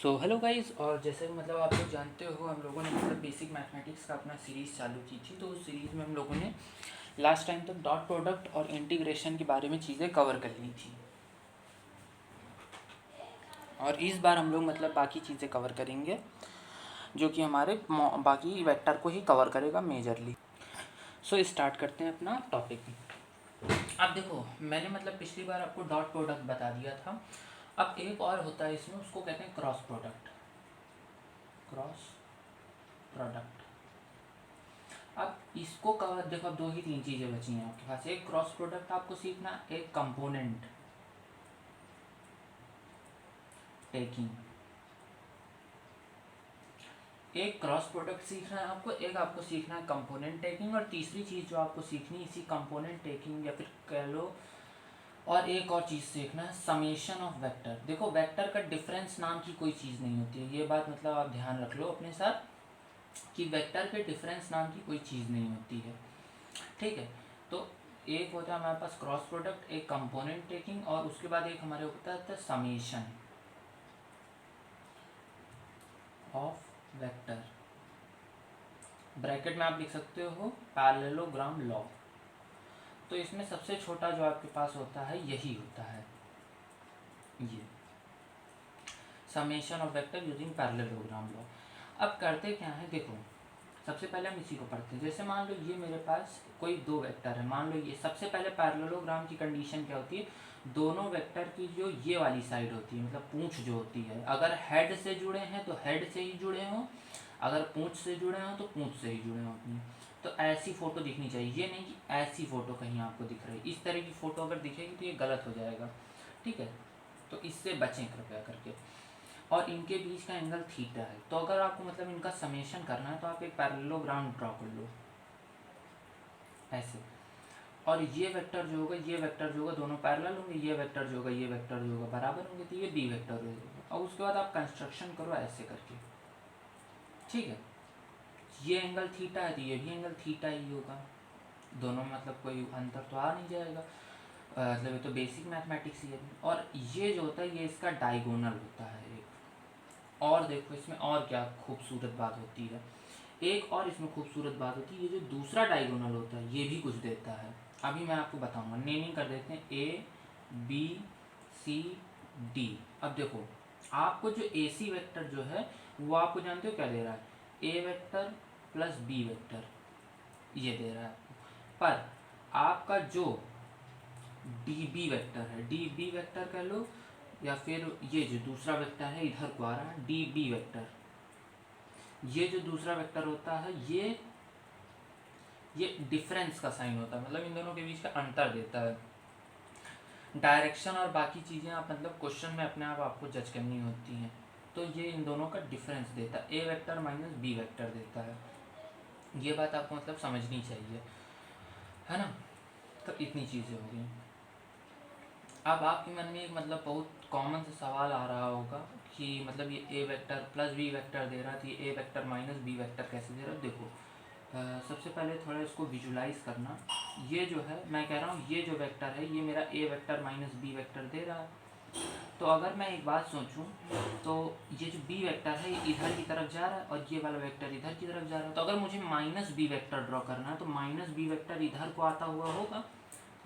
So hello guys. और जैसे मतलब आप लोग जानते हो हम लोगों ने मतलब बेसिक मैथमेटिक्स का अपना सीरीज़ चालू की थी। तो उस सीरीज़ में हम लोगों ने लास्ट टाइम तक डॉट प्रोडक्ट और इंटीग्रेशन के बारे में चीज़ें कवर कर ली थी। और इस बार हम लोग मतलब बाकी चीज़ें कवर करेंगे जो कि हमारे बाकी वेक्टर को ही कवर करेगा मेजरली। सो स्टार्ट करते हैं अपना टॉपिक। अब देखो, मैंने मतलब पिछली बार आपको डॉट प्रोडक्ट बता दिया था। अब एक और होता है इसमें, उसको कहते हैं क्रॉस प्रोडक्ट। Cross product. अब इसको कवर देखो, अब दो ही तीन चीज़ें बची हैं आपके पास। एक क्रॉस प्रोडक्ट आपको सीखना, एक कंपोनेंट टेकिंग। एक क्रॉस प्रोडक्ट सीखना है आपको, एक आपको सीखना है कंपोनेंट टेकिंग। और तीसरी चीज़ जो आपको सीखनी इसी कंपोनेंट टेकिंग या फिर कह लो, और एक और चीज़ सीखना है समेशन ऑफ वेक्टर। देखो, वेक्टर का डिफरेंस नाम की कोई चीज़ नहीं होती है। ये बात मतलब आप ध्यान रख लो अपने साथ कि वेक्टर के डिफरेंस नाम की कोई चीज़ नहीं होती है। ठीक है। तो एक होता है हमारे पास क्रॉस प्रोडक्ट, एक कंपोनेंट टेकिंग, और उसके बाद एक हमारे होता है समेशन ऑफ वेक्टर। ब्रैकेट में आप लिख सकते हो पैरेललोग्राम लॉ। तो इसमें सबसे छोटा जो आपके पास होता है यही होता है, ये summation of vector using parallelogram law. अब करते क्या है, देखो सबसे पहले हम इसी को पढ़ते हैं। जैसे मान लो ये मेरे पास कोई दो वेक्टर है, मान लो ये। सबसे पहले पैरेललोग्राम की कंडीशन क्या होती है, दोनों वेक्टर की जो ये वाली साइड होती है, मतलब पूंछ जो होती है, अगर हेड से जुड़े हैं तो हेड से ही जुड़े हों, अगर पूंछ से जुड़े हों तो पूंछ से ही जुड़े हों अपनी। तो ऐसी फ़ोटो दिखनी चाहिए, ये नहीं कि ऐसी फ़ोटो कहीं आपको दिख रही। इस तरह की फ़ोटो अगर दिखेगी तो ये गलत हो जाएगा। ठीक है, तो इससे बचें कृपया करके। और इनके बीच का एंगल थीटा है। तो अगर आपको मतलब इनका समेशन करना है तो आप एक पैरेललोग्राम ड्रॉ कर लो ऐसे। और ये वेक्टर जो होगा, ये वेक्टर जो होगा, दोनों पैरेलल होंगे। ये वेक्टर जो होगा, ये वेक्टर जो होगा बराबर होंगे, तो ये बी वेक्टर हो जाएगा। और उसके बाद आप कंस्ट्रक्शन करो ऐसे करके। ठीक है, ये एंगल थीटा है तो ये भी एंगल थीटा ही होगा। दोनों में मतलब कोई अंतर तो आ नहीं जाएगा। मतलब ये तो बेसिक मैथमेटिक्स ही है। और ये जो होता है ये इसका डायगोनल होता है एक। और देखो इसमें और क्या खूबसूरत बात होती है, एक और इसमें खूबसूरत बात होती है, ये जो दूसरा डायगोनल होता है ये भी कुछ देता है। अभी मैं आपको बताऊंगा। नेमिंग कर देते हैं ए बी सी डी। अब देखो, आपको जो ए सी वेक्टर जो है वो आपको जानते हो क्या दे रहा है, A vector plus B vector ये दे रहा है आपको। पर आपका जो डी बी वेक्टर है, डी बी वेक्टर कह लो, या फिर ये जो दूसरा वेक्टर है इधर को आ रहा है डी बी वेक्टर, ये जो दूसरा वेक्टर होता है ये डिफरेंस का साइन होता है, मतलब इन दोनों के बीच का अंतर देता है। डायरेक्शन और बाकी चीज़ें आप मतलब क्वेश्चन में अपने आप आपको जज करनी होती हैं। तो ये इन दोनों का डिफरेंस देता है, A vector minus B vector देता है। ये बात आपको मतलब समझनी चाहिए, है ना। तो इतनी चीज़ें हो गई। अब आपके मन में एक मतलब बहुत कॉमन सा सवाल आ रहा होगा कि मतलब ये ए वेक्टर प्लस बी वेक्टर दे रहा था, ये ए वेक्टर माइनस बी वेक्टर कैसे दे रहा है। देखो, सबसे पहले थोड़ा इसको विजुलाइज करना। ये जो है मैं कह रहा हूँ, ये जो वेक्टर है ये मेरा ए वेक्टर माइनस बी वेक्टर दे रहा है। तो अगर मैं एक बात सोचूं तो ये जो बी वेक्टर है ये इधर की तरफ जा रहा है और ये वाला वेक्टर इधर की तरफ जा रहा है। तो अगर मुझे माइनस बी वेक्टर ड्रॉ करना है तो माइनस बी वेक्टर इधर को आता हुआ होगा,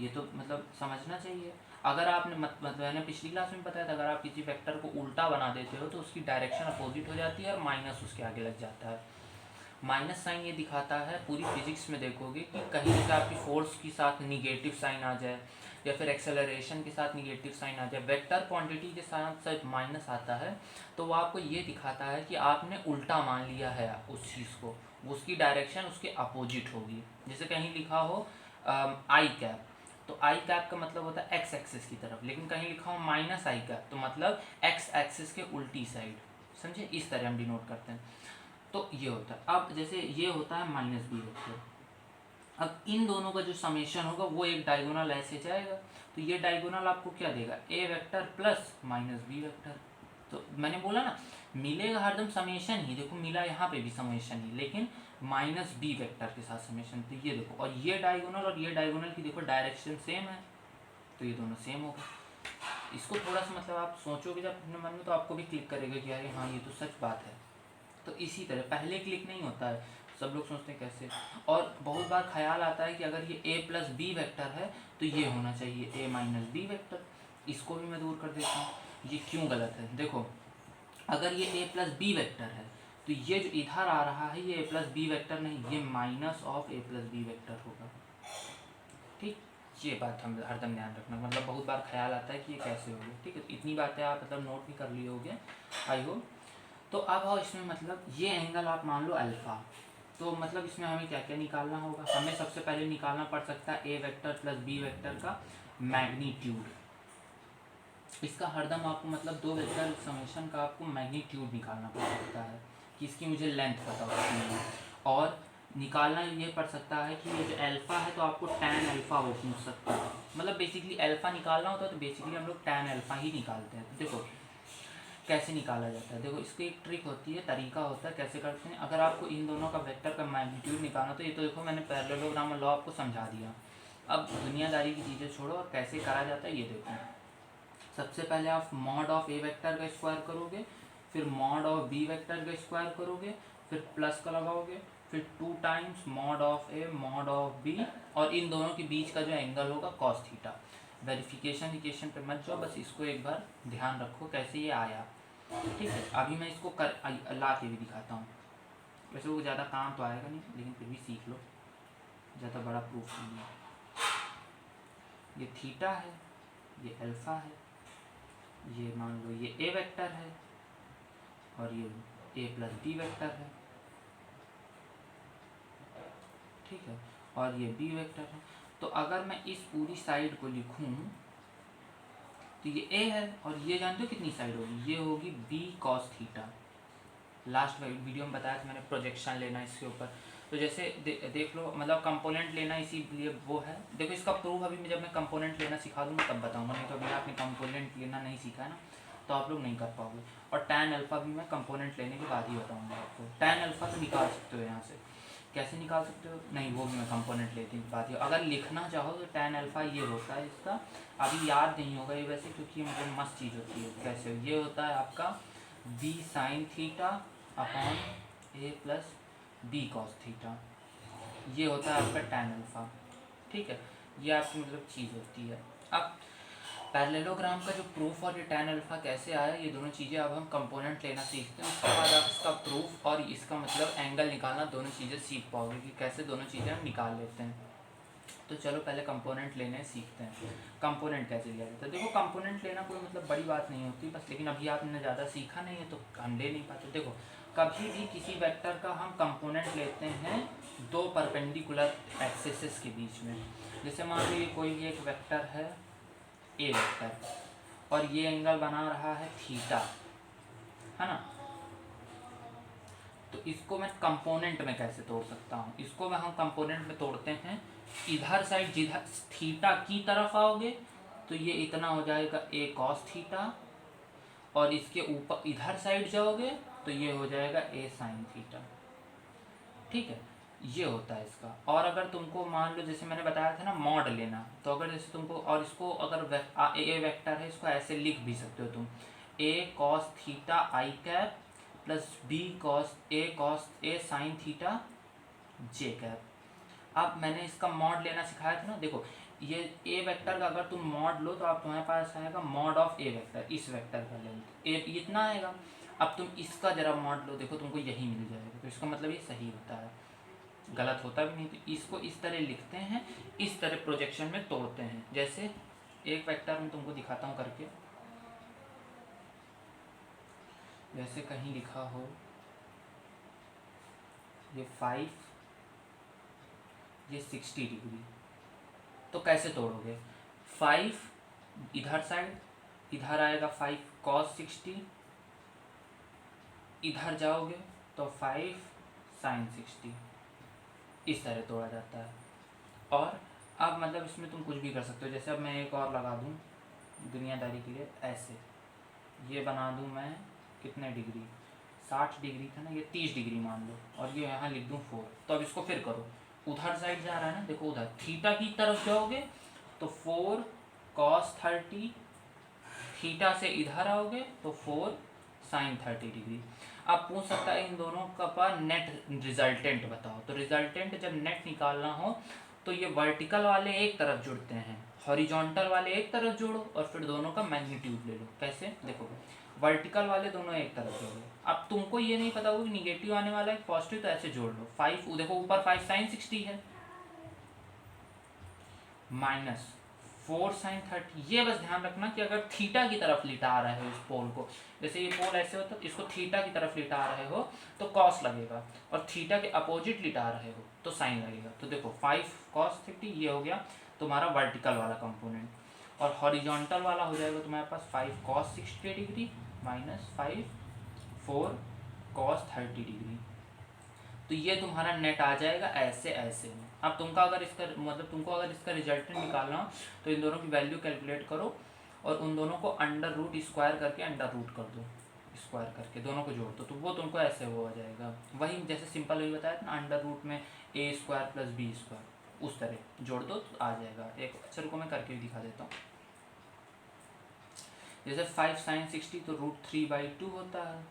ये तो मतलब समझना चाहिए। अगर आपने मतलब मैंने पिछली क्लास में बताया था, अगर आप किसी वेक्टर को उल्टा बना देते हो तो उसकी डायरेक्शन अपोजिट हो जाती है और माइनस उसके आगे लग जाता है। माइनस साइन ये दिखाता है, पूरी फिजिक्स में देखोगे कि कहीं से आपकी फोर्स के साथ निगेटिव साइन आ जाए या फिर एक्सेलरेशन के साथ निगेटिव साइन आ जाए, वेक्टर क्वांटिटी के साथ जब माइनस आता है तो वो आपको ये दिखाता है कि आपने उल्टा मान लिया है उस चीज़ को, उसकी डायरेक्शन उसके अपोजिट होगी। जैसे कहीं लिखा हो आई कैप, तो आई कैप का मतलब होता है एक्स एक्सिस की तरफ, लेकिन कहीं लिखा हो माइनस आई कैप तो मतलब एक्स एक्सिस के उल्टी साइड। समझे, इस तरह हम डिनोट करते हैं। तो ये होता है। अब जैसे ये होता है माइनस बी वेक्टर, अब इन दोनों का जो समेशन होगा वो एक डायगोनल ऐसे जाएगा। तो ये डायगोनल आपको क्या देगा, A vector plus minus B vector. तो मैंने बोला ना, मिलेगा हरदम समेशन ही। देखो मिला यहाँ पे भी समेशन ही, लेकिन माइनस बी वेक्टर के साथ समेशन। तो ये देखो, और ये डायगोनल और ये डायगोनल की देखो डायरेक्शन सेम है, तो ये दोनों सेम होगा। इसको थोड़ा सा मतलब आप सोचोगे जब अपने मन में तो आपको भी क्लिक करेगा कि यार हाँ ये तो सच बात है। तो इसी तरह पहले क्लिक नहीं होता है, सब लोग सोचते हैं कैसे। और बहुत बार ख्याल आता है कि अगर ये a प्लस बी वैक्टर है तो ये होना चाहिए a माइनस बी वैक्टर। इसको भी मैं दूर कर देता हूँ। ये क्यों गलत है, देखो अगर ये a प्लस बी वैक्टर है तो ये जो इधर आ रहा है ये a प्लस बी वैक्टर नहीं, ये minus of a plus B vector होगा। ठीक, ये बात हम हरदम ध्यान रखना, मतलब बहुत बार ख्याल आता है कि ये कैसे हो गया। ठीक है, इतनी बातें आप मतलब नोट भी कर लिए होगे आई होप। तो अब आओ इसमें मतलब ये एंगल आप मान लो अल्फ़ा, तो मतलब इसमें हमें क्या क्या निकालना होगा। हमें सबसे पहले निकालना पड़ सकता है A vector plus B vector का मैग्नीट्यूड। इसका हरदम आपको मतलब दो वेक्टर समेशन का आपको मैग्नीट्यूड निकालना पड़ सकता है कि इसकी मुझे लेंथ पता होती है। और निकालना ये पड़ सकता है कि ये जो अल्फ़ा है तो आपको टैन अल्फ़ा वो पूछ सकता है। मतलब बेसिकली अल्फ़ा निकालना होता है तो बेसिकली हम लोग टैन अल्फ़ा ही निकालते हैं। तो देखो कैसे निकाला जाता है, देखो इसकी एक ट्रिक होती है, तरीका होता है कैसे करते हैं। अगर आपको इन दोनों का वेक्टर का मैग्नीट्यूड निकालना तो ये तो देखो मैंने पैरेललोग्राम लॉ आपको समझा दिया। अब दुनियादारी की चीज़ें छोड़ो और कैसे करा जाता है ये देखो। सबसे पहले आप मॉड ऑफ ए वेक्टर का स्क्वायर करोगे, फिर मॉड ऑफ बी वेक्टर का स्क्वायर करोगे, फिर प्लस का लगाओगे, फिर 2 times mod of A mod of B, और इन दोनों के बीच का जो एंगल होगा कॉस थीटा। वेरिफिकेशन इक्वेशन पे मत जाओ, बस इसको एक बार ध्यान रखो कैसे ये आया। ठीक है, अभी मैं इसको ला के भी दिखाता हूँ। वैसे वो ज़्यादा काम तो आएगा नहीं लेकिन फिर भी सीख लो, ज़्यादा बड़ा प्रूफ नहीं है। ये थीटा है, ये अल्फ़ा है, ये मान लो ये ए वेक्टर है और ये ए प्लस बी वेक्टर है। ठीक है, और ये बी वेक्टर है। तो अगर मैं इस पूरी साइड को लिखूं तो ये ए है, और ये जानते हो कितनी साइड होगी, ये होगी B cos theta. Last video में बताया था मैंने प्रोजेक्शन लेना इसके ऊपर। तो जैसे देख लो मतलब कंपोनेंट लेना इसीलिए वो है। देखो इसका प्रूफ अभी जब मैं कंपोनेंट लेना सिखा दूँगा तब बताऊँगा, नहीं तो अभी आपने कंपोनेंट लेना नहीं सीखा है ना तो आप लोग नहीं कर पाओगे। और टैन अल्फ़ा भी मैं कंपोनेंट लेने के बाद ही बताऊँगा आपको। टैन अल्फ़ा तो निकाल सकते हो यहाँ से, कैसे निकाल सकते हो, नहीं वो भी मैं कंपोनेंट लेने के बाद ही। अगर लिखना चाहो तो टैन अल्फ़ा ये होता है, इसका अभी याद नहीं होगा ये वैसे क्योंकि ये मतलब मस्त चीज़ होती है। कैसे ये होता है आपका बी साइन थीटा अपॉन ए प्लस बी कॉस थीटा, ये होता है आपका टैन अल्फ़ा। ठीक है, ये आपकी मतलब चीज़ होती है। अब पैरेललोग्राम का जो प्रूफ और ये टैन अल्फ़ा कैसे आया, ये दोनों चीज़ें अब हम कंपोनेंट लेना सीखते हैं। उसके बाद आप इसका प्रूफ और इसका मतलब एंगल निकालना दोनों चीज़ें सीख पाओगे कि कैसे दोनों चीज़ें हम निकाल लेते हैं। तो चलो पहले कंपोनेंट लेने सीखते हैं। कंपोनेंट कैसे लिया जाता है, देखो कंपोनेंट लेना कोई मतलब बड़ी बात नहीं होती बस, लेकिन अभी आपने ज़्यादा सीखा नहीं है तो हम ले नहीं पाते। देखो कभी भी किसी वेक्टर का हम कंपोनेंट लेते हैं दो परपेंडिकुलर एक्सिस के बीच में। जैसे मान लीजिए कोई भी एक वेक्टर है ए वेक्टर और ये एंगल बना रहा है थीटा, है ना। तो इसको मैं कंपोनेंट में कैसे तोड़ सकता हूँ, इसको मैं हम कंपोनेंट में तोड़ते हैं। इधर साइड जिधर थीटा की तरफ आओगे तो ये इतना हो जाएगा ए कॉस थीटा, और इसके ऊपर इधर साइड जाओगे तो ये हो जाएगा ए साइन थीटा। ठीक है, ये होता है इसका। और अगर तुमको मान लो जैसे मैंने बताया था ना मॉड लेना, तो अगर जैसे तुमको और इसको अगर ए वेक्टर है इसको ऐसे लिख भी सकते हो तुम, ए cos theta I cap plus B cos A sine theta J cap. अब मैंने इसका मॉड लेना सिखाया था ना, देखो ये ए वेक्टर का अगर तुम मॉड लो तो आप तुम्हारे पास आएगा मॉड ऑफ ए वेक्टर, इस वेक्टर का लेंथ ए इतना आएगा। अब तुम इसका जरा मॉड लो, देखो तुमको यही मिल जाएगा। तो इसका मतलब ये सही होता है, गलत होता भी नहीं। तो इसको इस तरह लिखते हैं, इस तरह प्रोजेक्शन में तोड़ते हैं। जैसे एक वेक्टर में तुमको दिखाता हूँ करके, जैसे कहीं लिखा हो ये 5 ये 60 डिग्री, तो कैसे तोड़ोगे, 5 इधर साइड, इधर आएगा 5 cos 60, इधर जाओगे तो 5 sin 60, इस तरह तोड़ा जाता है। और अब मतलब इसमें तुम कुछ भी कर सकते हो। जैसे अब मैं एक और लगा दूँ दुनियादारी के लिए, ऐसे ये बना दूँ मैं कितने डिग्री, 60 डिग्री था ना, ये 30 डिग्री मान लो, और ये यहाँ लिख दूँ 4। तो अब इसको फिर करो, उधर साइड जा रहा है ना, देखो उधर थीटा की तरफ जाओगे तो 4 cos 30 थीटा से इधर आओगे तो 4 साइन 30 डिग्री। अब पूछ सकता है इन दोनों का नेट रिजल्टेंट बताओ। तो रिजल्टेंट जब नेट निकालना हो तो ये वर्टिकल वाले एक तरफ जुड़ते हैं, हॉरिजॉन्टल वाले एक तरफ जोड़ो और फिर दोनों का मैग्नीट्यूड ले लो। कैसे? देखो वर्टिकल वाले दोनों एक तरफ जोड़ो। अब तुमको ये नहीं पता होगा कि निगेटिव आने वाला है पॉजिटिव, तो ऐसे जोड़ लो। 5 देखो ऊपर 5 साइन 60 है माइनस 4 साइन 30। ये बस ध्यान रखना कि अगर थीटा की तरफ लिटा रहे हो इस पोल को, जैसे ये पोल ऐसे होता है, इसको थीटा की तरफ लिटा रहे हो तो कॉस लगेगा, और थीटा के अपोजिट लिटा रहे हो तो साइन लगेगा। तो देखो 5 कॉस 30 ये हो गया तुम्हारा वर्टिकल वाला कंपोनेंट, और हॉरिजॉन्टल वाला हो जाएगा तुम्हारे पास 5 cos 60 degree minus 5 4 cos 30 degree. तो ये तुम्हारा नेट आ जाएगा ऐसे ऐसे में। अब तुमको अगर इसका रिजल्टेंट निकालना हो तो इन दोनों की वैल्यू कैलकुलेट करो और उन दोनों को अंडर रूट स्क्वायर करके अंडर रूट कर दो, स्क्वायर करके दोनों को जोड़ दो, तो वो तुमको ऐसे वो आ जाएगा। वही जैसे सिंपल वही बताया था ना, अंडर रूट में a square plus B square, उस तरह जोड़ दो तो आ जाएगा। एक अच्छा रुको मैं करके भी दिखा देता हूँ। जैसे 5 साइन 60 तो √3/2 होता है,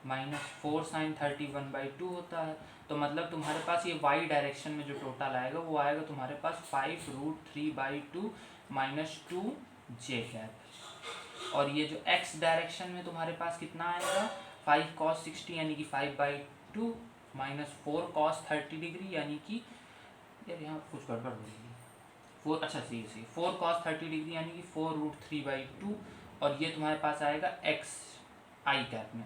माइनस 4 साइन 30 1/2 होता है। तो मतलब तुम्हारे पास ये y डायरेक्शन में जो टोटल आएगा वो आएगा तुम्हारे पास 5√3/2 माइनस 2j कैप। और ये जो x डायरेक्शन में तुम्हारे पास कितना आएगा 5 cos 60 यानी कि 5/2 माइनस 4 cos 30 डिग्री यानी कि यार यहाँ कुछ गड़बड़ हो रही है 4 cos 30 डिग्री यानी कि 4√3/2, और ये तुम्हारे पास आएगा x i कैप में।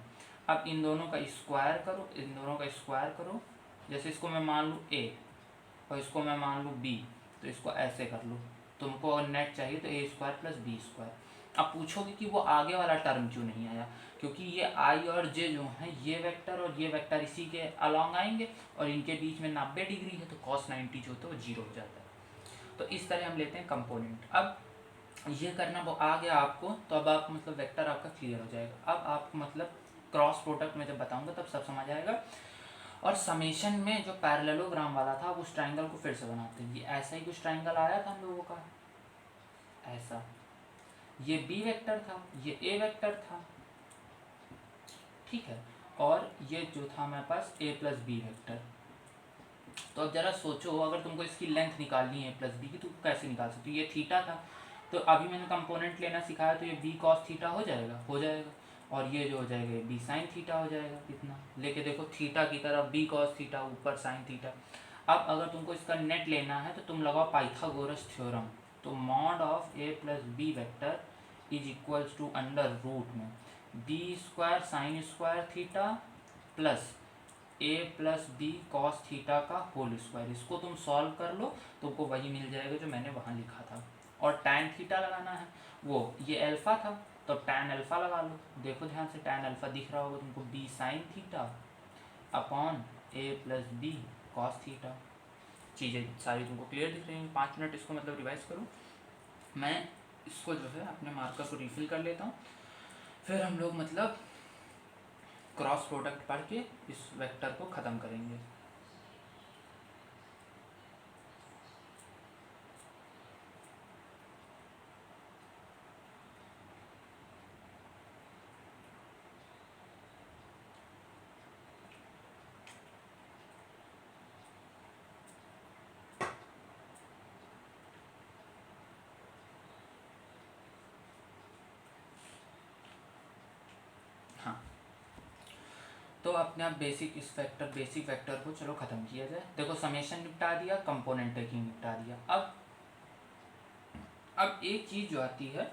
अब इन दोनों का स्क्वायर करो, इन दोनों का स्क्वायर करो। जैसे इसको मैं मान लूँ a और इसको मैं मान लूँ b, तो इसको ऐसे कर लो। तुमको अगर नेट चाहिए तो a square plus B square. अब पूछोगे कि वो आगे वाला टर्म क्यों नहीं आया, क्योंकि ये i और j जो हैं ये वेक्टर और ये वेक्टर इसी के अलॉन्ग आएंगे, और इनके बीच में 90 डिग्री है तो cos 90 जो होता है वो 0 हो जाता है। तो इस तरह हम लेते हैं कंपोनेंट। अब ये करना वो आ गया आपको, तो अब आप मतलब वेक्टर आपका क्लियर हो जाएगा। अब आप मतलब क्रॉस प्रोडक्ट में जब बताऊंगा तब सब समझ आएगा। और समेशन में जो पैरेललोग्राम वाला था उस ट्राइंगल को फिर से बनाते हैं। ये ऐसा ही कुछ ट्राइंगल आया था हम लोगों का, ऐसा ये बी वेक्टर था, ये ए वेक्टर था, ठीक है, और ये जो था हमारे पास ए प्लस बी वेक्टर। तो अब जरा सोचो अगर तुमको इसकी लेंथ निकालनी है प्लस बी की तो कैसे निकाल सकते हो। ये थीटा था तो अभी मैंने कंपोनेंट लेना सिखाया, तो ये बी कॉस थीटा हो जाएगा, और ये जो हो जाएगा बी साइन थीटा हो जाएगा। कितना लेके देखो थीटा की तरफ बी कॉस थीटा ऊपर साइन थीटा। अब अगर तुमको इसका नेट लेना है तो तुम लगाओ पाइथागोरस थ्योरम। तो mod of A plus B vector is equals to under root में B square sine square theta plus A plus B cos theta का होल स्क्वायर। इसको तुम सॉल्व कर लो तुमको वही मिल जाएगा जो मैंने वहाँ लिखा था। और टैन थीटा लगाना है, वो ये अल्फा था तो टैन अल्फा लगा लो। देखो ध्यान से टैन अल्फा दिख रहा होगा तुमको, बी साइन थीटा अपॉन ए प्लस बी कॉस थीटा। चीज़ें सारी तुमको क्लियर दिख रही हैं। 5 मिनट इसको मतलब रिवाइज करो। मैं इसको जो है अपने मार्कर को रिफिल कर लेता हूँ, फिर हम लोग मतलब क्रॉस प्रोडक्ट पढ़ के इस वेक्टर को ख़त्म करेंगे। हाँ, तो अपने आप बेसिक वेक्टर को चलो ख़त्म किया जाए। देखो समेशन निपटा दिया, कंपोनेंट टेकिंग निपटा दिया। अब एक चीज़ जो आती है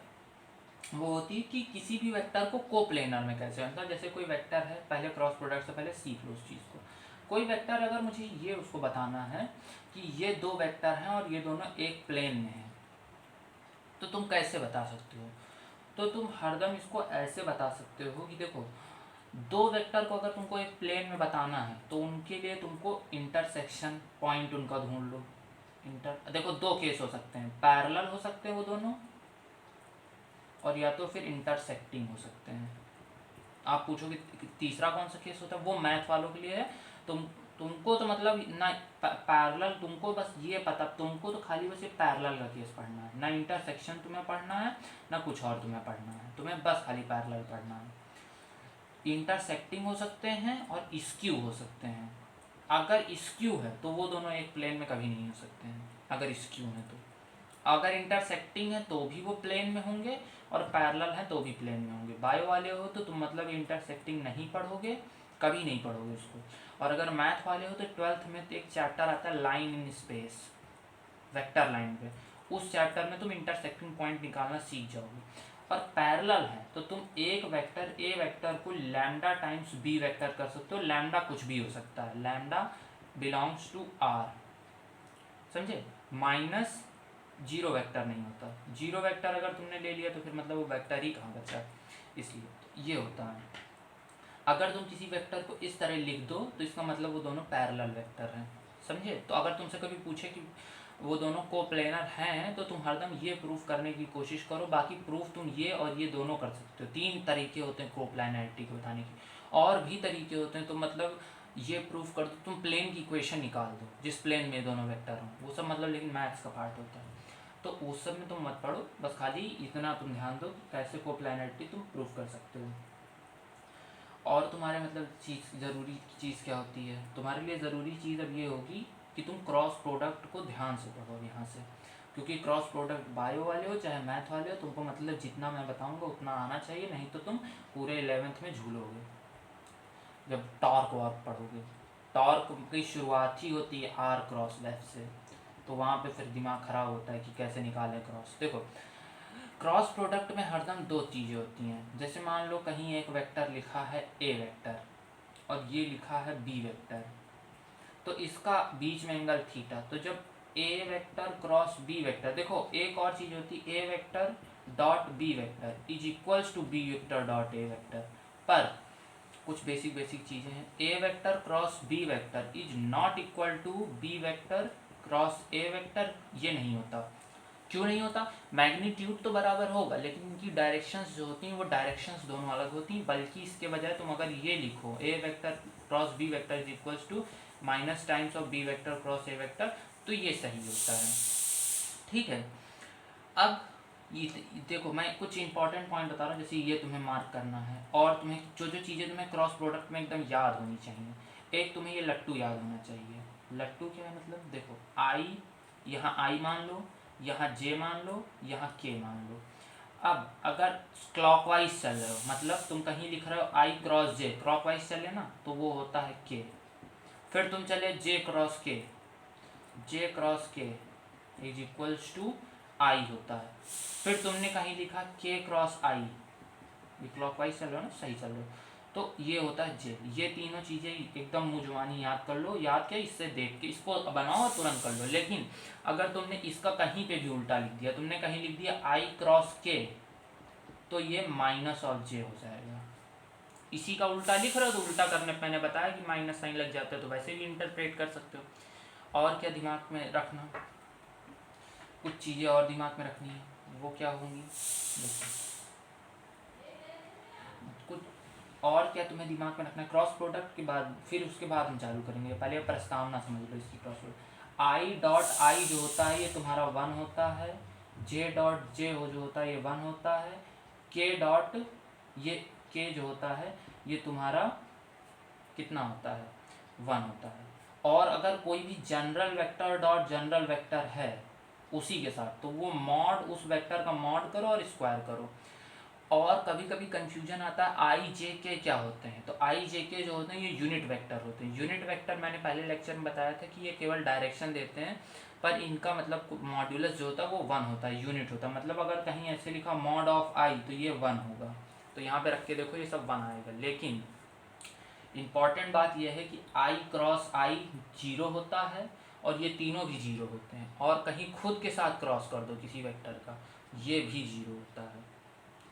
वो होती है कि किसी भी वेक्टर को कोप्लेनर में कैसे, मतलब जैसे कोई वेक्टर है, पहले क्रॉस प्रोडक्ट से पहले सीख लो उस चीज़ को। कोई वेक्टर अगर मुझे ये उसको बताना है कि ये दो वेक्टर हैं और ये दोनों एक प्लेन में हैं, तो तुम कैसे बता सकते हो? तो तुम हरदम इसको ऐसे बता सकते हो कि देखो दो वेक्टर को अगर तुमको एक प्लेन में बताना है तो उनके लिए तुमको इंटरसेक्शन पॉइंट उनका ढूंढ लो। देखो दो केस हो सकते हैं, पैरेलल हो सकते हैं वो दोनों, और या तो फिर इंटरसेक्टिंग हो सकते हैं। आप पूछोगे तीसरा कौन सा केस होता है, वो मैथ वालों के लिए है। तुमको तो मतलब ना पैरेलल, तुमको बस ये पता, तुमको तो खाली बस ये पैरेलल का केस पढ़ना है, ना इंटरसेक्शन तुम्हें पढ़ना है ना कुछ और तुम्हें पढ़ना है, तुम्हें बस खाली पैरेलल पढ़ना है। इंटरसेक्टिंग हो सकते हैं और स्क्यू हो सकते हैं। अगर स्क्यू है तो वो दोनों एक प्लेन में कभी नहीं हो सकते हैं, अगर स्क्यू है तो। अगर इंटरसेक्टिंग है तो भी वो प्लेन में होंगे, और पैरेलल है तो भी प्लेन में होंगे। बायो वाले हो तो तुम मतलब इंटरसेक्टिंग नहीं पढ़ोगे, कभी नहीं पढ़ोगे उसको। और अगर मैथ वाले हो तो 12th में तो एक चैप्टर आता है line in space, vector line पे, उस चैप्टर में तुम इंटरसेक्टिंग पॉइंट निकालना सीख जाओगे। और पैरेलल है तो तुम एक वेक्टर ए वेक्टर को लैम्डा टाइम्स बी वेक्टर कर सकते हो। लैम्डा कुछ भी हो सकता है, लैम्डा बिलोंग्स टू आर, समझे। माइनस जीरो वेक्टर नहीं होता, जीरो वेक्टर अगर तुमने ले लिया तो फिर मतलब वो वेक्टर ही कहाँ बचा, इसलिए तो ये होता है। अगर तुम किसी वेक्टर को इस तरह लिख दो तो इसका मतलब वो दोनों पैरेलल वेक्टर हैं, समझे। तो अगर तुमसे कभी पूछे कि वो दोनों कोप्लेनर हैं तो तुम हरदम ये प्रूफ करने की कोशिश करो। बाकी प्रूफ तुम ये और ये दोनों कर सकते हो। 3 तरीके होते हैं कोप्लानरिटी को बताने के, और भी तरीके होते हैं। तो मतलब ये प्रूफ कर दो, तुम प्लेन की इक्वेशन निकाल दो जिस प्लेन में दोनों वेक्टर हों, वो सब मतलब लेकिन मैथ्स का पार्ट होता है, तो उस सब में तुम मत पढ़ो। बस खाली इतना तुम ध्यान दो कि कैसे कोप्लानरिटी तुम प्रूफ कर सकते हो। और तुम्हारे मतलब चीज़, ज़रूरी चीज़ क्या होती है तुम्हारे लिए? ज़रूरी चीज़ अब ये होगी कि तुम क्रॉस प्रोडक्ट को ध्यान से पढ़ो यहाँ से, क्योंकि क्रॉस प्रोडक्ट बायो वाले हो चाहे मैथ वाले हो, तुमको मतलब जितना मैं बताऊँगा उतना आना चाहिए, नहीं तो तुम पूरे 11th में झूलोगे जब टॉर्क वार्क पढ़ोगे। टॉर्क की शुरुआत ही होती है आर क्रॉस लेफ्ट से, तो वहाँ पे फिर दिमाग ख़राब होता है कि कैसे निकालें क्रॉस। देखो क्रॉस प्रोडक्ट में हरदम 2 चीज़ें होती हैं। जैसे मान लो कहीं एक वेक्टर लिखा है ए वेक्टर और ये लिखा है बी वेक्टर, तो इसका बीच में एंगल थीटा। तो जब A vector cross B vector, देखो एक और चीज़ होती है A vector dot B vector is equals to B vector dot A vector, पर कुछ बेसिक चीज़ें हैं। A vector cross B vector is not equal to B vector cross A vector, ये नहीं होता। क्यों नहीं होता? मैग्नीट्यूड तो बराबर होगा लेकिन इनकी डायरेक्शंस जो होती हैं वो डायरेक्शंस दोनों अलग होती हैं। बल्कि इसके बजाय तुम अगर ये लिखो A vector cross B vector is equals to minus times of B vector cross A vector, तो ये सही होता है, ठीक है। अब ये देखो मैं कुछ इंपॉर्टेंट पॉइंट बता रहा हूँ, जैसे ये तुम्हें मार्क करना है, और तुम्हें जो जो चीज़ें तुम्हें क्रॉस प्रोडक्ट में एकदम याद होनी चाहिए। एक तुम्हें ये लट्टू याद होना चाहिए। लट्टू क्या है मतलब, देखो आई, यहाँ आई मान लो, यहाँ जे मान लो, यहाँ के मान लो। अब अगर क्लॉकवाइज चल रहे हो, मतलब तुम कहीं लिख रहे हो आई क्रॉस जे, क्लॉकवाइज चले ना तो वो होता है के। फिर तुम चले जे क्रॉस के, जे क्रॉस के इज इक्वल्स टू आई होता है। फिर तुमने कहीं लिखा के क्रॉस आई, ये क्लॉकवाइज चल रहा है ना, सही चल रहा है, तो ये होता है जे। ये तीनों चीज़ें एकदम मुँह जुबानी याद कर लो। याद क्या, इससे देख के इसको बनाओ और तुरंत कर लो। लेकिन अगर तुमने इसका कहीं पे भी उल्टा लिख दिया, तुमने कहीं लिख दिया आई क्रॉस के, तो ये माइनस ऑफ जे हो जाएगा। इसी का उल्टा लिख रहे हो तो उल्टा करने मैंने बताया कि माइनस साइन लग जाता है, तो वैसे भी इंटरप्रेट कर सकते हो। और क्या दिमाग में रखना, कुछ चीज़ें और दिमाग में रखनी है, वो क्या होंगी देखो। कुछ और क्या तुम्हें दिमाग में रखना है क्रॉस प्रोडक्ट के बाद, फिर उसके बाद हम चालू करेंगे। पहले प्रस्तावना समझ लो इसकी। Cross product I dot I जो होता है ये तुम्हारा 1 होता है, जे डॉट जे हो जो होता है ये 1 होता है, के डॉट ये के जो होता है ये तुम्हारा कितना होता है, 1 होता है। और अगर कोई भी general vector dot general vector है उसी के साथ, तो वो मॉड उस वेक्टर का मॉड करो और स्क्वायर करो। और कभी कभी कंफ्यूजन आता है आई जे के क्या होते हैं, तो आई जे के जो होते हैं ये यूनिट वेक्टर होते हैं। यूनिट वेक्टर मैंने पहले लेक्चर में बताया था कि ये केवल डायरेक्शन देते हैं, पर इनका मतलब मॉड्यूलस जो होता है वो 1 होता है, यूनिट होता है। मतलब अगर कहीं ऐसे लिखा मॉड ऑफ आई तो ये 1 होगा, तो यहाँ पे रख के देखो ये सब 1 आएगा। लेकिन इम्पॉर्टेंट बात यह है कि आई क्रॉस आई 0 होता है और ये तीनों भी 0 होते हैं। और कहीं खुद के साथ क्रॉस कर दो किसी वेक्टर का, ये भी 0 होता है,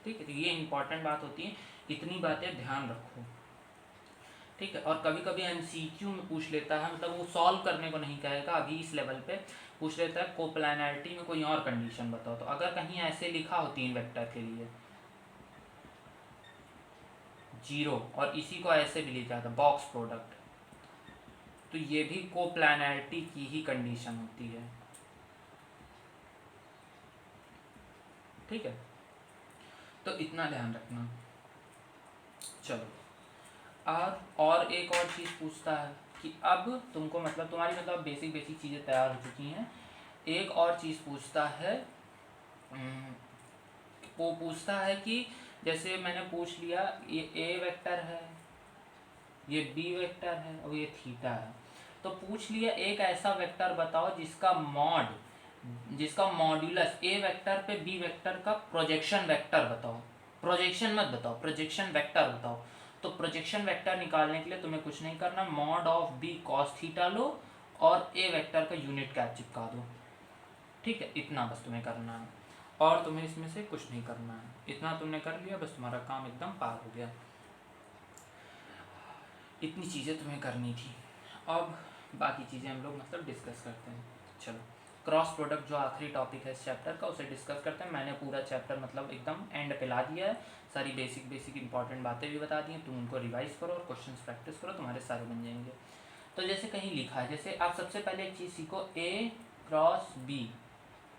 ठीक है। तो ये इंपॉर्टेंट बात होती है, इतनी बातें ध्यान रखो, ठीक है। और कभी कभी एमसीक्यू में पूछ लेता है, मतलब वो सॉल्व करने को नहीं कहेगा, अभी इस लेवल पे पूछ लेता है कोप्लानरिटी में कोई और कंडीशन बताओ। तो अगर कहीं ऐसे लिखा हो 3 वेक्टर के लिए 0 और इसी को ऐसे भी लिखा था बॉक्स प्रोडक्ट, तो ये भी कोप्लानैरिटी की ही कंडीशन होती है। ठीक है, तो इतना ध्यान रखना। चलो, और एक और चीज़ पूछता है कि अब तुमको मतलब तुम्हारी मतलब बेसिक बेसिक चीज़ें तैयार हो चुकी हैं। एक और चीज़ पूछता है, वो पूछता है कि जैसे मैंने पूछ लिया ये ए वेक्टर है, ये बी वेक्टर है और ये थीटा है, तो पूछ लिया एक ऐसा वेक्टर बताओ जिसका मॉड्यूलस ए वेक्टर पे बी वेक्टर का प्रोजेक्शन वेक्टर बताओ। प्रोजेक्शन मत बताओ, प्रोजेक्शन वेक्टर बताओ। तो प्रोजेक्शन वेक्टर निकालने के लिए तुम्हें कुछ नहीं करना, mod of B cos theta लो और ए वेक्टर का यूनिट कैप चिपका दो। ठीक है, इतना बस तुम्हें करना है और तुम्हें इसमें से कुछ नहीं करना है। इतना तुमने कर लिया, बस तुम्हारा काम एकदम पार हो गया। इतनी चीज़ें तुम्हें करनी थी। अब बाकी चीज़ें हम लोग मतलब डिस्कस करते हैं। चलो, क्रॉस प्रोडक्ट जो आखिरी टॉपिक है इस चैप्टर का, उसे डिस्कस करते हैं। मैंने पूरा चैप्टर मतलब एकदम एंड पे ला दिया है, सारी बेसिक इंपॉर्टेंट बातें भी बता दी हैं। तुम उनको रिवाइज करो और क्वेश्चंस प्रैक्टिस करो, तुम्हारे सारे बन जाएंगे। तो जैसे कहीं लिखा है, जैसे आप सबसे पहले एक चीज़ सीखो, ए क्रॉस बी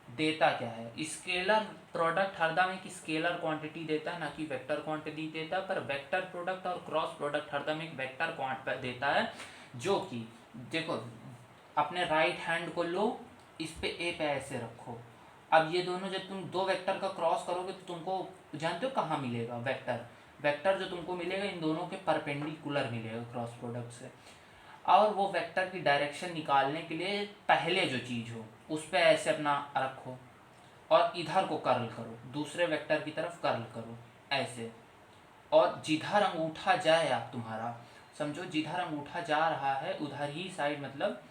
देता क्या है। स्केलर प्रोडक्ट हरदम एक स्केलर क्वांटिटी देता है, ना कि वेक्टर क्वांटिटी देता है। पर वेक्टर प्रोडक्ट और क्रॉस प्रोडक्ट हरदम एक वेक्टर क्वांटिटी देता है, जो कि देखो अपने राइट हैंड को लो, इस पे ए पे ऐसे रखो। अब ये दोनों जब तुम दो वेक्टर का क्रॉस करोगे तो तुमको जानते हो कहाँ मिलेगा वेक्टर। वेक्टर जो तुमको मिलेगा इन दोनों के परपेंडिकुलर मिलेगा क्रॉस प्रोडक्ट से। और वो वेक्टर की डायरेक्शन निकालने के लिए पहले जो चीज़ हो उस पर ऐसे अपना रखो और इधर को कर्ल करो, दूसरे वेक्टर की तरफ कर्ल करो ऐसे। और जिधर अंगूठा जाए आप तुम्हारा समझो, जिधर अंगूठा जा रहा है उधर ही साइड मतलब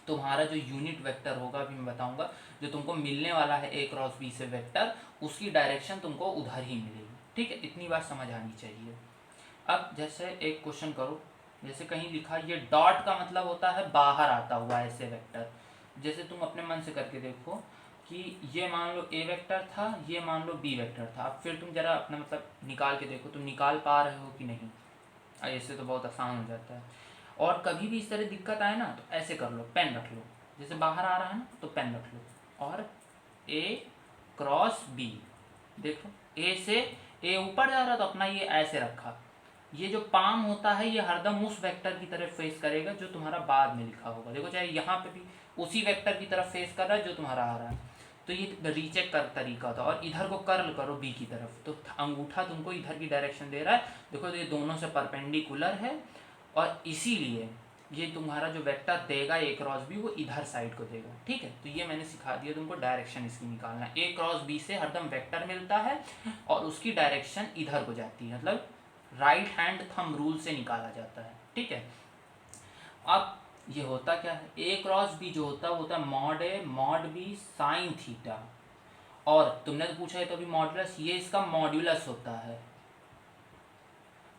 तुम्हारा जो यूनिट वेक्टर होगा, अभी मैं बताऊंगा, जो तुमको मिलने वाला है ए क्रॉस बी से वेक्टर, उसकी डायरेक्शन तुमको उधर ही मिलेगी। ठीक है, इतनी बात समझ आनी चाहिए। अब जैसे एक क्वेश्चन करो, जैसे कहीं लिखा ये डॉट का मतलब होता है बाहर आता हुआ ऐसे वेक्टर। जैसे तुम अपने मन से करके देखो कि ये मान लो ए वेक्टर था, ये मान लो बी वेक्टर था। अब फिर तुम जरा अपना मतलब निकाल के देखो, तुम निकाल पा रहे हो कि नहीं। ऐसे तो बहुत आसान हो जाता है। और कभी भी इस तरह दिक्कत आए ना तो ऐसे कर लो, पेन रख लो, जैसे बाहर आ रहा है ना तो पेन रख लो और ए क्रॉस बी देखो, ए से ए ऊपर जा रहा तो अपना ये ऐसे रखा। ये जो पाम होता है ये हरदम उस वेक्टर की तरफ फेस करेगा जो तुम्हारा बाद में लिखा होगा। देखो चाहे यहाँ पे भी उसी वेक्टर की तरफ फेस कर रहा है जो तुम्हारा आ रहा है। तो ये रीचेक कर तरीका होता है। और इधर को कर्ल करो बी की तरफ, तो अंगूठा तुमको इधर की डायरेक्शन दे रहा है। देखो तो ये दोनों से परपेंडिकुलर है और इसीलिए ये तुम्हारा जो वेक्टर देगा ए क्रॉस बी वो इधर साइड को देगा। ठीक है, तो ये मैंने सिखा दिया तुमको, डायरेक्शन इसकी निकालना। ए क्रॉस बी से हरदम वेक्टर मिलता है और उसकी डायरेक्शन इधर को जाती है, मतलब राइट हैंड थंब रूल से निकाला जाता है। ठीक है, अब ये होता क्या है, ए क्रॉस बी जो होता है वो होता है mod A mod B sine theta. और तुमने तो पूछा है तो अभी मॉडुलस, ये इसका मॉड्यूलस होता है।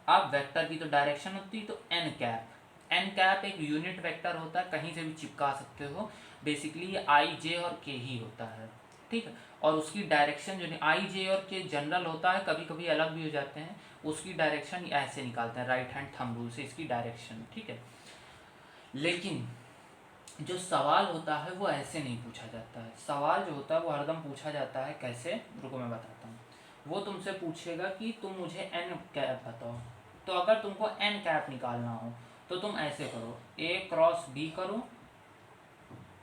अब वेक्टर की तो डायरेक्शन होती है, तो एन कैप। एन कैप एक यूनिट वेक्टर होता है, कहीं से भी चिपका सकते हो। बेसिकली ये आई जे और के ही होता है। ठीक है, और उसकी डायरेक्शन जो आई जे और के जनरल होता है, कभी कभी अलग भी हो जाते हैं। उसकी डायरेक्शन ऐसे निकालते हैं राइट हैंड थंब रूल से इसकी डायरेक्शन। ठीक है, लेकिन जो सवाल होता है वो ऐसे नहीं पूछा जाता है। सवाल जो होता है वो हरदम पूछा जाता है कैसे, रुको मैं बताता हूँ। वो तुमसे पूछेगा कि तुम मुझे एन कैप बताओ। तो अगर तुमको एन कैप निकालना हो तो तुम ऐसे करो, ए क्रॉस बी करो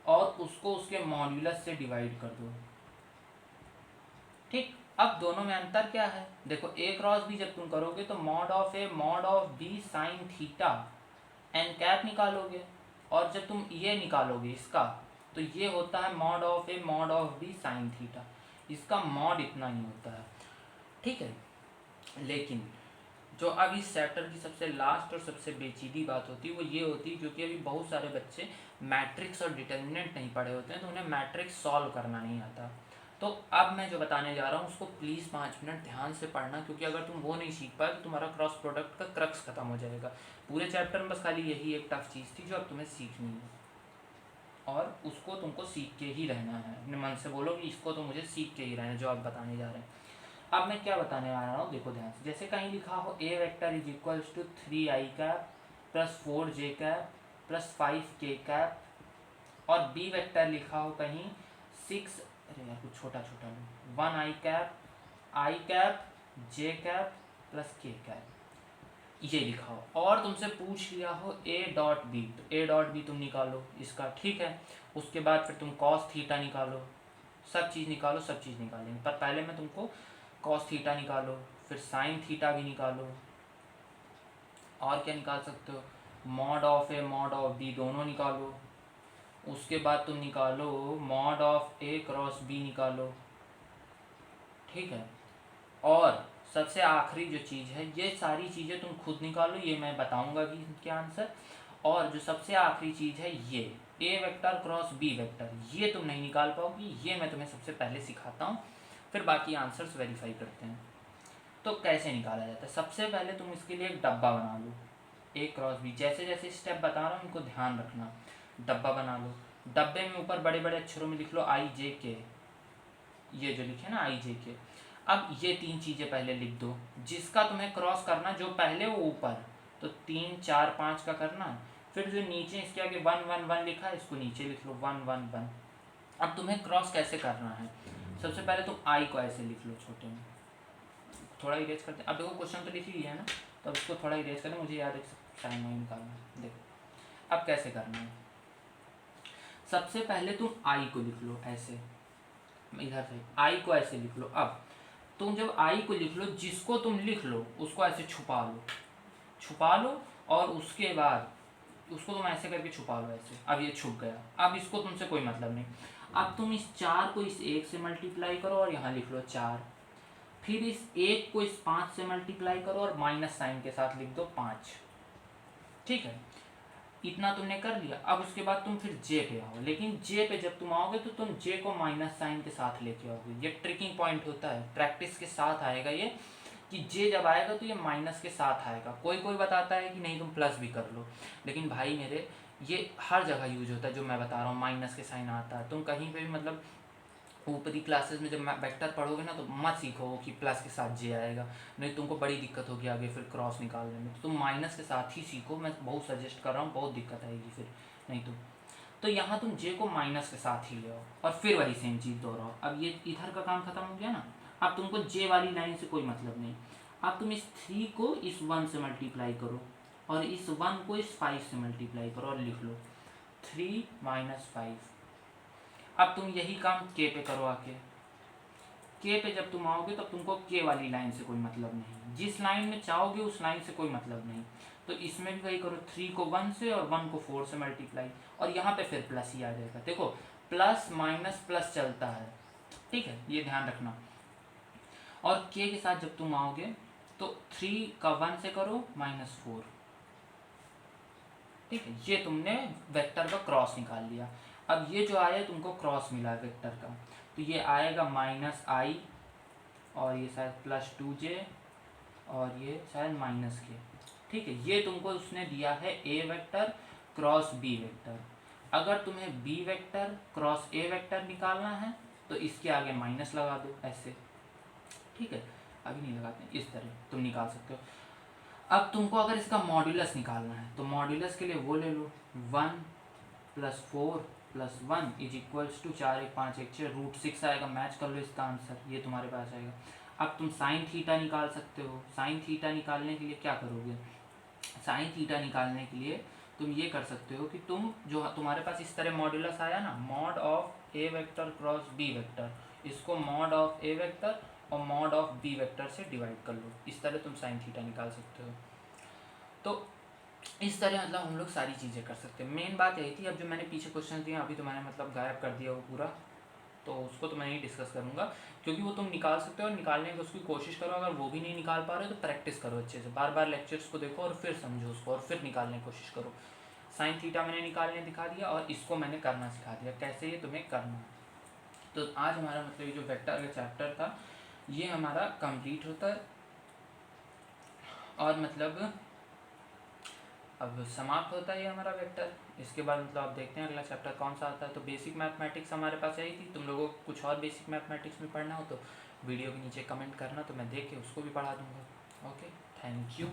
और उसको उसके मॉड्यूलस से डिवाइड कर दो। ठीक, अब दोनों में अंतर क्या है, देखो ए क्रॉस बी जब तुम करोगे तो mod of A mod of B sine theta n cap निकालोगे। और जब तुम ये निकालोगे इसका, तो ये होता है mod of A mod of B sine theta. इसका मॉड इतना ही होता है। ठीक है, लेकिन जो अब इस चैप्टर की सबसे लास्ट और सबसे बेचीदी बात होती है वो ये होती है, क्योंकि अभी बहुत सारे बच्चे मैट्रिक्स और डिटर्मिनेंट नहीं पढ़े होते हैं तो उन्हें मैट्रिक्स सॉल्व करना नहीं आता। तो अब मैं जो बताने जा रहा हूँ उसको प्लीज़ 5 मिनट ध्यान से पढ़ना, क्योंकि अगर तुम वो नहीं सीख पाए तो तुम्हारा क्रॉस प्रोडक्ट का क्रक्स खत्म हो जाएगा। पूरे चैप्टर में बस खाली यही एक टफ चीज़ थी जो अब तुम्हें सीखनी है और उसको तुमको सीख के ही रहना है। अपने मन से बोलो कि इसको तो मुझे सीख के ही रहना है जो आप बताने जा रहे हैं। अब मैं क्या बताने आ रहा हूँ देखो ध्यान से, जैसे कहीं लिखा हो A vector is equals to 3i cap plus 4j cap plus 5k cap, और बी वेक्टर लिखा हो कहीं 6, अरे यार कुछ छोटा छोटा लो, 1 i cap j cap plus k cap, ये लिखा हो। और तुमसे पूछ लिया हो a डॉट बी, तो a डॉट बी तुम निकालो इसका, ठीक है। उसके बाद फिर तुम कॉस थीटा निकालो, सब चीज़ निकालो, सब चीज़ निकालेंगे, पर पहले मैं तुमको कॉस थीटा निकालो, फिर साइन थीटा भी निकालो, और क्या निकाल सकते हो, mod of A mod of B दोनों निकालो। उसके बाद तुम निकालो mod of A cross B निकालो, ठीक है। और सबसे आखिरी जो चीज़ है, ये सारी चीज़ें तुम खुद निकालो, ये मैं बताऊंगा कि क्या आंसर। और जो सबसे आखिरी चीज़ है ये ए वेक्टर क्रॉस बी वेक्टर, ये तुम नहीं निकाल पाओगी, ये मैं तुम्हें सबसे पहले सिखाता हूँ, फिर बाकी आंसर्स वेरीफाई करते हैं। तो कैसे निकाला जाता है, सबसे पहले तुम इसके लिए एक डब्बा बना लो, ए क्रॉस बी, जैसे जैसे स्टेप बता रहा हूँ इनको ध्यान रखना। डब्बा बना लो, डब्बे में ऊपर बड़े बड़े अक्षरों में लिख लो आई जे के, ये जो लिखे ना आई जे के। अब ये 3 चीज़ें पहले लिख दो, जिसका तुम्हें क्रॉस करना जो पहले वो ऊपर, तो 3 4 5 का करना, फिर जो नीचे इसके आगे 1 1 1 लिखा है इसको नीचे लिख लो 1 1 1। अब तुम्हें क्रॉस कैसे करना है, सबसे पहले तुम आई को ऐसे लिख लो छोटे में, थोड़ा इरेज करते हैं। अब देखो क्वेश्चन तो लिखी है ना, तो इसको थोड़ा इरेज करें, मुझे याद है साइन वाइन निकालना है। देखो अब कैसे करना है, सबसे पहले तुम आई को लिख लो ऐसे, इधर से आई को ऐसे लिख लो। अब तुम जब आई को लिख लो, जिसको तुम लिख लो उसको ऐसे छुपा लो, छुपा लो, और उसके बाद उसको तुम ऐसे करके छुपा लो ऐसे। अब ये छुप गया, अब इसको तुमसे कोई मतलब नहीं। अब तुम इस 4 को इस 1 से मल्टीप्लाई करो और यहाँ लिख लो 4, फिर इस 1 को इस 5 से मल्टीप्लाई करो और माइनस साइन के साथ लिख दो 5, ठीक है। इतना तुमने कर लिया। अब उसके बाद तुम फिर जे पे आओ, लेकिन जे पे जब तुम आओगे तो तुम जे को माइनस साइन के साथ लेके आओगे, ये ट्रिकिंग पॉइंट होता है, प्रैक्टिस के साथ आएगा ये, कि जे जब आएगा तो ये माइनस के साथ आएगा। कोई कोई बताता है कि नहीं तुम प्लस भी कर लो, लेकिन भाई मेरे ये हर जगह यूज होता है, जो मैं बता रहा हूँ माइनस के साइन आता है। तुम कहीं पे भी मतलब ऊपरी क्लासेस में जब वेक्टर पढ़ोगे ना, तो मत सीखो कि प्लस के साथ जे आएगा, नहीं तुमको बड़ी दिक्कत होगी आगे फिर क्रॉस निकालने में। तो तुम माइनस के साथ ही सीखो, मैं बहुत सजेस्ट कर रहा हूँ, बहुत दिक्कत आएगी फिर नहीं तो यहाँ तुम जे को माइनस के साथ ही ले आओ और फिर वही सेम चीज़ दोहराओ। अब ये इधर का काम खत्म हो गया ना, अब तुमको जे वाली लाइन से कोई मतलब नहीं। अब तुम इस 3 को इस 1 से मल्टीप्लाई करो और इस 1 को इस 5 से मल्टीप्लाई करो और लिख लो 3 - 5। अब तुम यही काम के पे करो आके, के पे जब तुम आओगे तब तुमको के वाली लाइन से कोई मतलब नहीं, जिस लाइन में चाहोगे उस लाइन से कोई मतलब नहीं। तो इसमें भी वही करो, 3 को 1 से और 1 को 4 से मल्टीप्लाई, और यहाँ पे फिर प्लस ही आ जाएगा। देखो प्लस माइनस प्लस चलता है, ठीक है, ये ध्यान रखना। और के साथ जब तुम आओगे तो 3 का 1 से करो -4, ठीक है, ये तुमने वेक्टर का क्रॉस निकाल लिया। अब ये जो आया तुमको क्रॉस मिला वेक्टर का, तो ये आएगा -i और ये शायद +2j और ये शायद -k, ठीक है। ये तुमको उसने दिया है A vector cross B vector. अगर तुम्हें B vector cross A vector निकालना है तो इसके आगे माइनस लगा दो ऐसे, ठीक है, अभी नहीं लगाते, इस तरह तुम निकाल सकते हो। अब तुमको अगर इसका मॉड्यूलस निकालना है तो मॉड्यूलस के लिए वो ले लो 1 + 4 + 1 = 4 1 5 1 6 √6 आएगा। मैच कर लो इसका आंसर, ये तुम्हारे पास आएगा। अब तुम साइन थीटा निकाल सकते हो। साइन थीटा निकालने के लिए क्या करोगे, साइन थीटा निकालने के लिए तुम ये कर सकते हो कि तुम जो तुम्हारे पास इस तरह मॉड्यूलस आया ना, mod of A vector cross B vector, इसको मॉड ऑफ ए वेक्टर और मॉड ऑफ बी वेक्टर से डिवाइड कर लो, इस तरह तुम साइन थीटा निकाल सकते हो। तो इस तरह मतलब हम लोग सारी चीज़ें कर सकते हैं। मेन बात यही थी। अब जो मैंने पीछे क्वेश्चन दिए अभी तो मैंने मतलब गायब कर दिया वो पूरा, तो उसको तो मैं नहीं डिस्कस करूँगा, क्योंकि वो तुम निकाल सकते हो और निकालने की उसकी कोशिश करो। अगर वो भी नहीं निकाल पा रहे हो तो प्रैक्टिस करो अच्छे से, बार बार लेक्चर्स को देखो और फिर समझो उसको और फिर निकालने की कोशिश करो। साइन थीटा मैंने निकालने दिखा दिया और इसको मैंने करना सिखा दिया कैसे ये तुम्हें करना है। तो आज हमारा मतलब ये जो वेक्टर का चैप्टर था ये हमारा कंप्लीट होता है और मतलब अब समाप्त होता है ये हमारा वेक्टर। इसके बाद मतलब आप देखते हैं अगला चैप्टर कौन सा आता है। तो बेसिक मैथमेटिक्स हमारे पास यही थी। तुम लोगों को कुछ और बेसिक मैथमेटिक्स में पढ़ना हो तो वीडियो के नीचे कमेंट करना, तो मैं देख के उसको भी पढ़ा दूँगा। Okay, thank you.